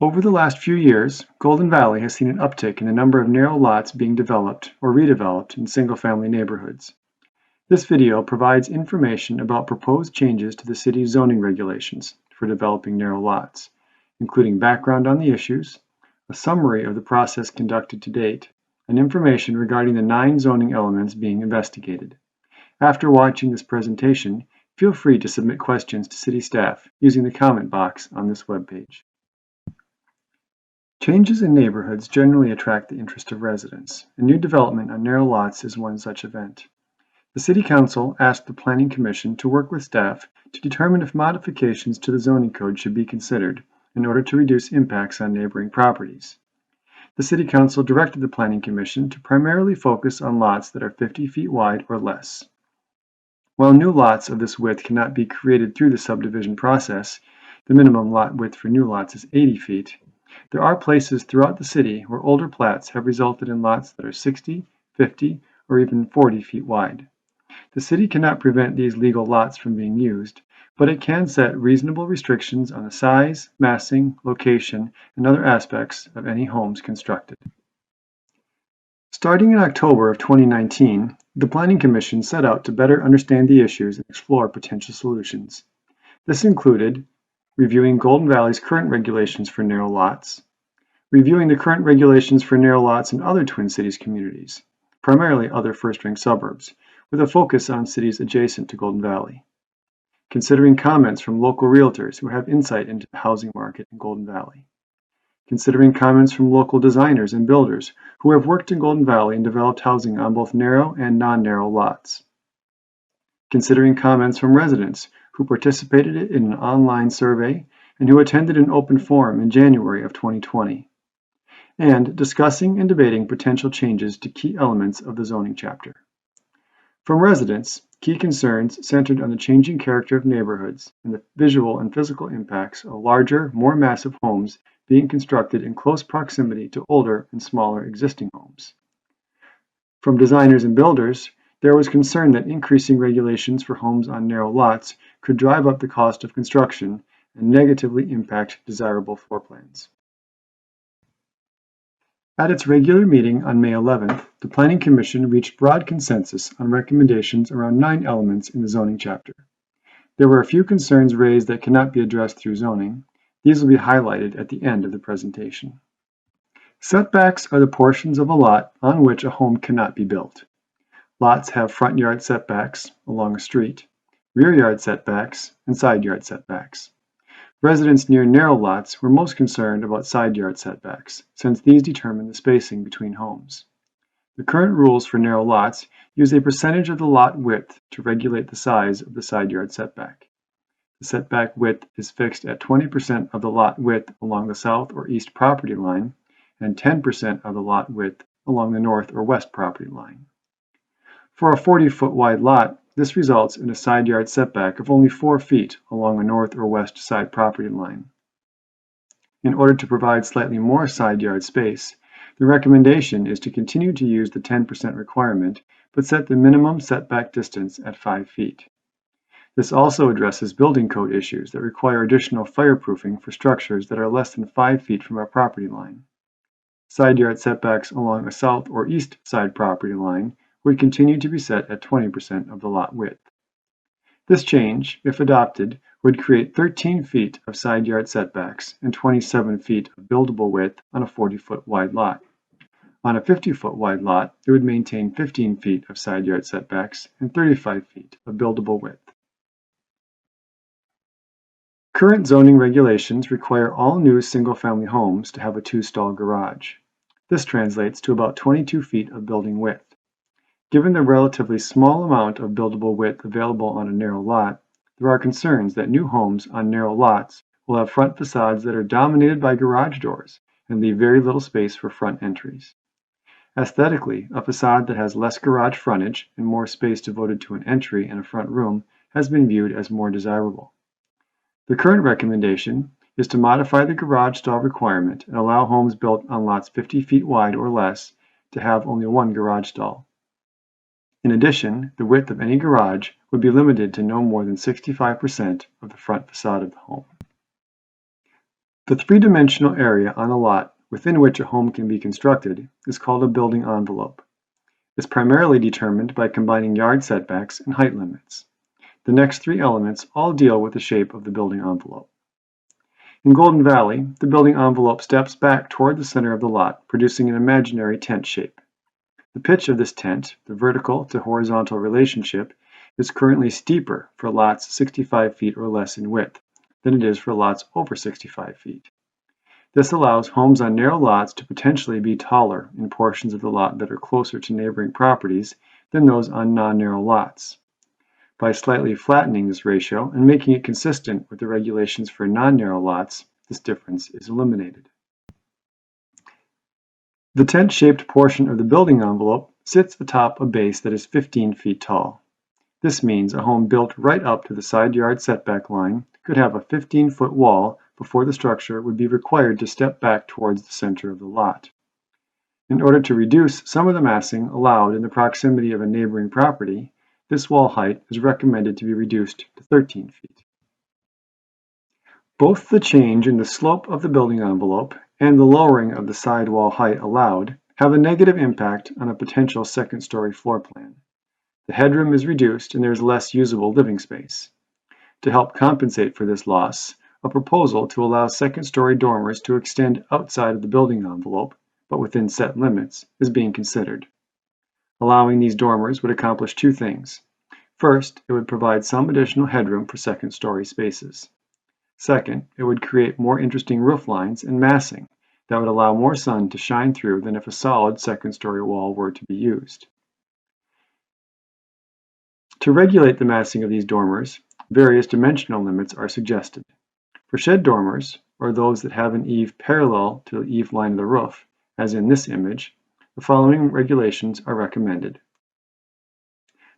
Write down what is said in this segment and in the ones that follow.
Over the last few years, Golden Valley has seen an uptick in the number of narrow lots being developed or redeveloped in single-family neighborhoods. This video provides information about proposed changes to the city's zoning regulations for developing narrow lots, including background on the issues, a summary of the process conducted to date, and information regarding the 9 zoning elements being investigated. After watching this presentation, feel free to submit questions to city staff using the comment box on this webpage. Changes in neighborhoods generally attract the interest of residents, and new development on narrow lots is one such event. The City Council asked the Planning Commission to work with staff to determine if modifications to the zoning code should be considered in order to reduce impacts on neighboring properties. The City Council directed the Planning Commission to primarily focus on lots that are 50 feet wide or less. While new lots of this width cannot be created through the subdivision process, the minimum lot width for new lots is 80 feet. There are places throughout the city where older plats have resulted in lots that are 60, 50, or even 40 feet wide. The city cannot prevent these legal lots from being used, but it can set reasonable restrictions on the size, massing, location, and other aspects of any homes constructed. Starting in October of 2019, the Planning Commission set out to better understand the issues and explore potential solutions. This included reviewing Golden Valley's current regulations for narrow lots, reviewing the current regulations for narrow lots in other Twin Cities communities, primarily other first-ring suburbs, with a focus on cities adjacent to Golden Valley, considering comments from local realtors who have insight into the housing market in Golden Valley, considering comments from local designers and builders who have worked in Golden Valley and developed housing on both narrow and non-narrow lots, considering comments from residents who participated in an online survey and who attended an open forum in January of 2020, and discussing and debating potential changes to key elements of the zoning chapter. From residents, key concerns centered on the changing character of neighborhoods and the visual and physical impacts of larger, more massive homes being constructed in close proximity to older and smaller existing homes. From designers and builders, there was concern that increasing regulations for homes on narrow lots could drive up the cost of construction and negatively impact desirable floor plans. At its regular meeting on May 11th, the Planning Commission reached broad consensus on recommendations around 9 elements in the zoning chapter. There were a few concerns raised that cannot be addressed through zoning. These will be highlighted at the end of the presentation. Setbacks are the portions of a lot on which a home cannot be built. Lots have front yard setbacks along a street, rear yard setbacks, and side yard setbacks. Residents near narrow lots were most concerned about side yard setbacks, since these determine the spacing between homes. The current rules for narrow lots use a percentage of the lot width to regulate the size of the side yard setback. The setback width is fixed at 20% of the lot width along the south or east property line and 10% of the lot width along the north or west property line. For a 40-foot wide lot, this results in a side yard setback of only 4 feet along a north or west side property line. In order to provide slightly more side yard space, the recommendation is to continue to use the 10% requirement, but set the minimum setback distance at 5 feet. This also addresses building code issues that require additional fireproofing for structures that are less than 5 feet from our property line. Side yard setbacks along a south or east side property line would continue to be set at 20% of the lot width. This change, if adopted, would create 13 feet of side yard setbacks and 27 feet of buildable width on a 40-foot wide lot. On a 50-foot wide lot, it would maintain 15 feet of side yard setbacks and 35 feet of buildable width. Current zoning regulations require all new single-family homes to have a 2-stall garage. This translates to about 22 feet of building width. Given the relatively small amount of buildable width available on a narrow lot, there are concerns that new homes on narrow lots will have front facades that are dominated by garage doors and leave very little space for front entries. Aesthetically, a facade that has less garage frontage and more space devoted to an entry and a front room has been viewed as more desirable. The current recommendation is to modify the garage stall requirement and allow homes built on lots 50 feet wide or less to have only 1 garage stall. In addition, the width of any garage would be limited to no more than 65% of the front facade of the home. The three-dimensional area on a lot within which a home can be constructed is called a building envelope. It's primarily determined by combining yard setbacks and height limits. The next three elements all deal with the shape of the building envelope. In Golden Valley, the building envelope steps back toward the center of the lot, producing an imaginary tent shape. The pitch of this tent, the vertical to horizontal relationship, is currently steeper for lots 65 feet or less in width than it is for lots over 65 feet. This allows homes on narrow lots to potentially be taller in portions of the lot that are closer to neighboring properties than those on non-narrow lots. By slightly flattening this ratio and making it consistent with the regulations for non-narrow lots, this difference is eliminated. The tent-shaped portion of the building envelope sits atop a base that is 15 feet tall. This means a home built right up to the side yard setback line could have a 15-foot wall before the structure would be required to step back towards the center of the lot. In order to reduce some of the massing allowed in the proximity of a neighboring property, this wall height is recommended to be reduced to 13 feet. Both the change in the slope of the building envelope and the lowering of the side wall height allowed have a negative impact on a potential second-story floor plan. The headroom is reduced and there is less usable living space. To help compensate for this loss, a proposal to allow second-story dormers to extend outside of the building envelope, but within set limits, is being considered. Allowing these dormers would accomplish two things. First, it would provide some additional headroom for second-story spaces. Second, it would create more interesting roof lines and massing that would allow more sun to shine through than if a solid second-story wall were to be used. To regulate the massing of these dormers, various dimensional limits are suggested. For shed dormers, or those that have an eave parallel to the eave line of the roof, as in this image, the following regulations are recommended.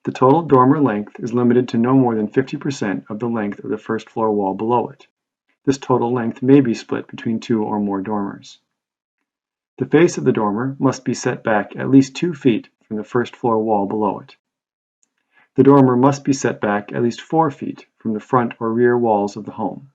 The total dormer length is limited to no more than 50% of the length of the first floor wall below it. This total length may be split between two or more dormers. The face of the dormer must be set back at least 2 feet from the first floor wall below it. The dormer must be set back at least 4 feet from the front or rear walls of the home.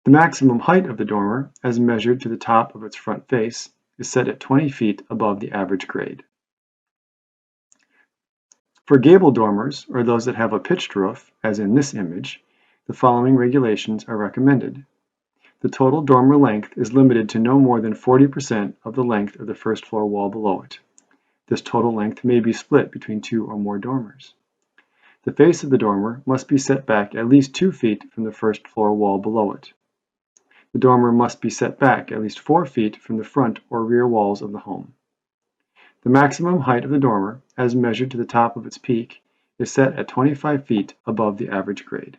The maximum height of the dormer, as measured to the top of its front face, is set at 20 feet above the average grade. For gable dormers, or those that have a pitched roof, as in this image, the following regulations are recommended. The total dormer length is limited to no more than 40% of the length of the first floor wall below it. This total length may be split between 2 or more dormers. The face of the dormer must be set back at least 2 feet from the first floor wall below it. The dormer must be set back at least 4 feet from the front or rear walls of the home. The maximum height of the dormer, as measured to the top of its peak, is set at 25 feet above the average grade.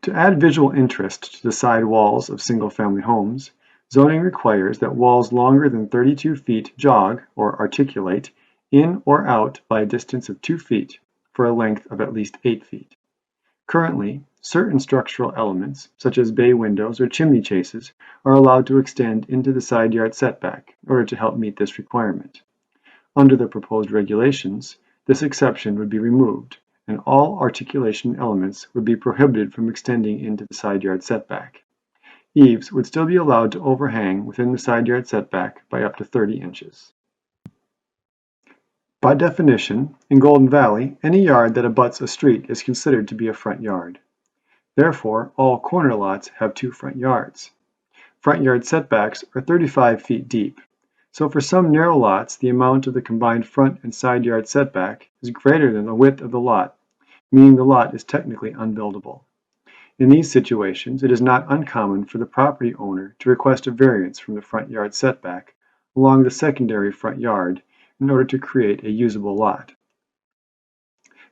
To add visual interest to the side walls of single-family homes, zoning requires that walls longer than 32 feet jog or articulate in or out by a distance of 2 feet for a length of at least 8 feet. Currently, certain structural elements, such as bay windows or chimney chases, are allowed to extend into the side yard setback in order to help meet this requirement. Under the proposed regulations, this exception would be removed, and all articulation elements would be prohibited from extending into the side yard setback. Eaves would still be allowed to overhang within the side yard setback by up to 30 inches. By definition, in Golden Valley, any yard that abuts a street is considered to be a front yard. Therefore, all corner lots have 2 front yards. Front yard setbacks are 35 feet deep, so for some narrow lots the amount of the combined front and side yard setback is greater than the width of the lot, meaning the lot is technically unbuildable. In these situations, it is not uncommon for the property owner to request a variance from the front yard setback along the secondary front yard in order to create a usable lot.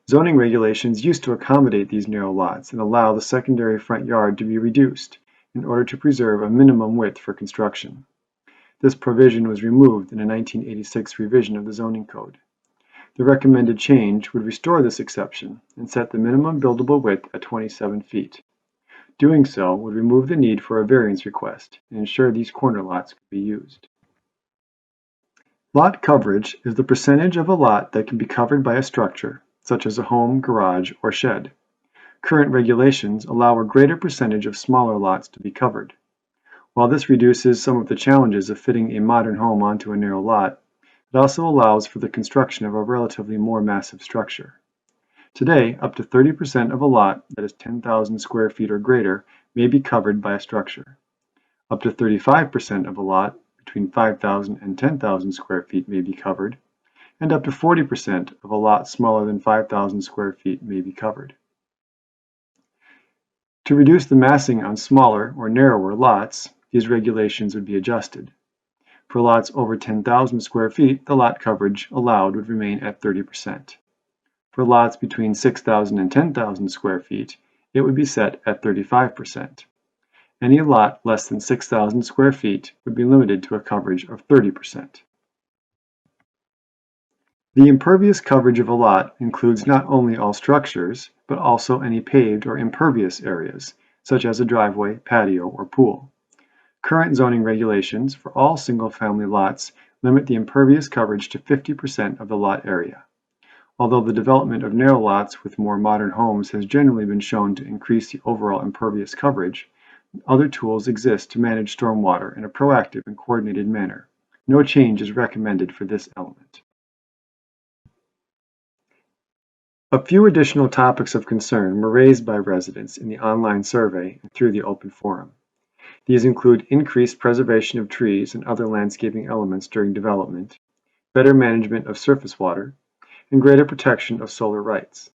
Zoning regulations used to accommodate these narrow lots and allow the secondary front yard to be reduced in order to preserve a minimum width for construction. This provision was removed in a 1986 revision of the zoning code. The recommended change would restore this exception and set the minimum buildable width at 27 feet. Doing so would remove the need for a variance request and ensure these corner lots could be used. Lot coverage is the percentage of a lot that can be covered by a structure, such as a home, garage, or shed. Current regulations allow a greater percentage of smaller lots to be covered. While this reduces some of the challenges of fitting a modern home onto a narrow lot, it also allows for the construction of a relatively more massive structure. Today, up to 30% of a lot that is 10,000 square feet or greater may be covered by a structure. Up to 35% of a lot between 5,000 and 10,000 square feet may be covered, and up to 40% of a lot smaller than 5,000 square feet may be covered. To reduce the massing on smaller or narrower lots, these regulations would be adjusted. For lots over 10,000 square feet, the lot coverage allowed would remain at 30%. For lots between 6,000 and 10,000 square feet, it would be set at 35%. Any lot less than 6,000 square feet would be limited to a coverage of 30%. The impervious coverage of a lot includes not only all structures, but also any paved or impervious areas, such as a driveway, patio, or pool. Current zoning regulations for all single-family lots limit the impervious coverage to 50% of the lot area. Although the development of narrow lots with more modern homes has generally been shown to increase the overall impervious coverage, other tools exist to manage stormwater in a proactive and coordinated manner. No change is recommended for this element. A few additional topics of concern were raised by residents in the online survey and through the open forum. These include increased preservation of trees and other landscaping elements during development, better management of surface water, and greater protection of solar rights.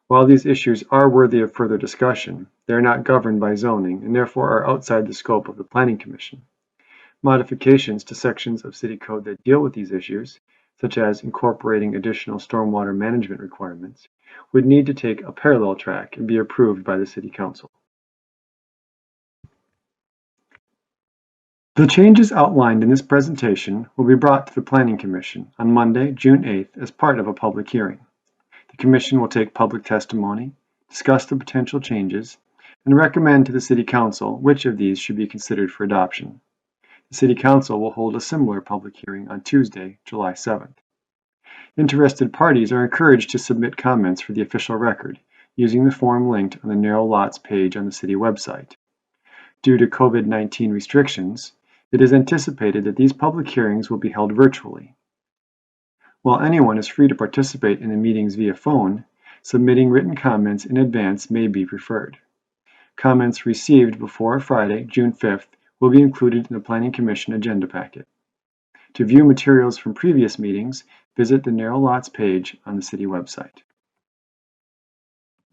While these issues are worthy of further discussion, they are not governed by zoning and therefore are outside the scope of the Planning Commission. Modifications to sections of City Code that deal with these issues, such as incorporating additional stormwater management requirements, would need to take a parallel track and be approved by the City Council. The changes outlined in this presentation will be brought to the Planning Commission on Monday, June 8th as part of a public hearing. The Commission will take public testimony, discuss the potential changes, and recommend to the City Council which of these should be considered for adoption. The City Council will hold a similar public hearing on Tuesday, July 7th. Interested parties are encouraged to submit comments for the official record using the form linked on the Narrow Lots page on the City website. Due to COVID-19 restrictions, it is anticipated that these public hearings will be held virtually. While anyone is free to participate in the meetings via phone, submitting written comments in advance may be preferred. Comments received before Friday, June 5th, will be included in the Planning Commission agenda packet. To view materials from previous meetings, visit the Narrow Lots page on the City website.